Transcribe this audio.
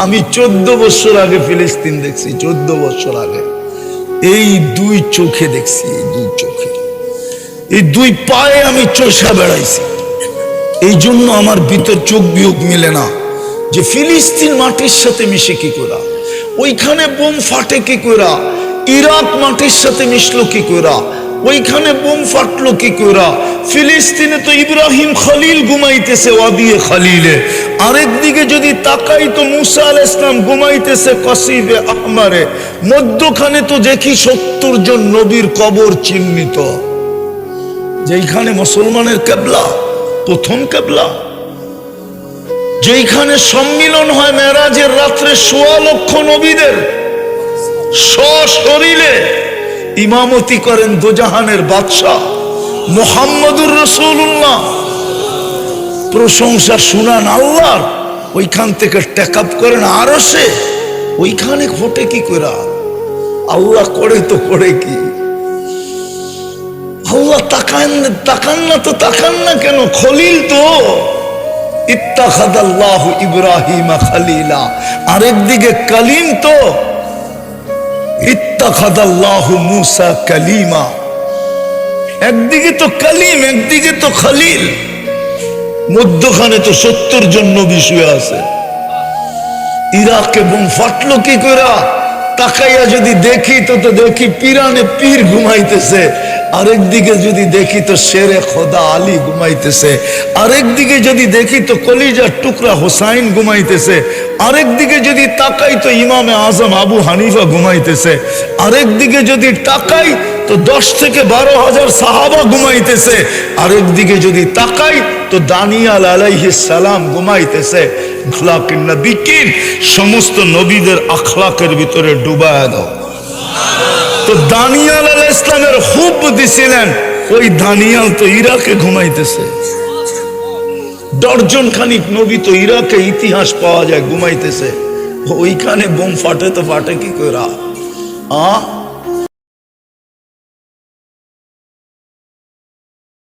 আমি 14 বছর আগে ফিলিস্তিন দেখছি, 14 বছর আগে। এই দুই চোখে দেখছি, এই দুই চোখে, এই দুই পায়ে আমি চষা বেড়াইছি। এই জন্য আমার ভিতর চোখ বিয়োগ মিলে না যে ফিলিস্তিন মাটির সাথে মিশে কি করা, ওইখানে বোম ফাটে কি করা, ইরাক মাটির সাথে মিশলো কি করা, ওইখানে বোম ফাটলো কি করা। ফিলিস্তিনে তো ইব্রাহিম খলিল ঘুমাইতেছে ওয়াদিয়ে খলিলে, আরেক দিকে যদি তাকাই তো মুসা আলাইহিস সালাম ঘুমাইতেছে কসিবে আহমারে। মধ্যখানে তো দেখি 70 জন নবীর কবর চিহ্নিত, যেইখানে মুসলমানের কিবলা, প্রথম কিবলা, যেইখানে সম্মিলন হয় মেরাজের রাত্রে 1.25 লক্ষ নবীদের, সশরীরে ইমামতি করেন দোজাহানের বাদশাহ মুহাম্মদুর রাসূলুল্লাহ। প্রশংসা শুনান আল্লাহর, ওইখান থেকে টেকআপ করেন আরশে। ওইখানে ঘটে কি করা, আল্লাহ করে তো করে কি, আল্লাহ তাকান না তো তাকান না কেন? খলিল তো ইত্তাখাযাল্লাহু ইব্রাহিমা খলিলা, আরেকদিকে কালিম তো ইত্তাখাযাল্লাহু মুসা কালিমা। একদিকে তো কালিম, একদিকে তো খলিল, মধ্যখানে তো 70 জন নবী শুয়ে আছে। ইরাকে বোম ফাটলো কি করে? তাকাইয়া যদি দেখি তো দেখি পিরানে পীর ঘুমাইতেছে, আরেকদিকে যদি দেখি তো শেরে খোদা আলী ঘুমাইতেছে, আরেকদিকে যদি দেখি তো কলিজার টুকরা হোসাইন ঘুমাইতেছে, আরেকদিকে যদি তাকাই তো ইমামে আজম আবু হানিফা ঘুমাইতেছে, আরেকদিকে যদি তাকাই তো 10 থেকে 12,000 সাহাবা ঘুমাইতেছে, আরেকদিকে যদি তাকাই তো দানিয়াল আলাইহিস সালাম ঘুমাইতেছে। আখলাকিন নবীকিন, সমস্ত নবীদের আখলাকের ভিতরে ডুবায়া দাও। তো দানিয়াল আলাইহিস সালামের হুব দিছিলেন, ওই দানিয়াল তো ইরাকে ঘুমাইতেছে। দর্জন খানিক নবী তো ইরাকে ইতিহাস পাওয়া যায় ঘুমাইতেছে। ওইখানে বোম ফাটে তো ফাটে কি করে?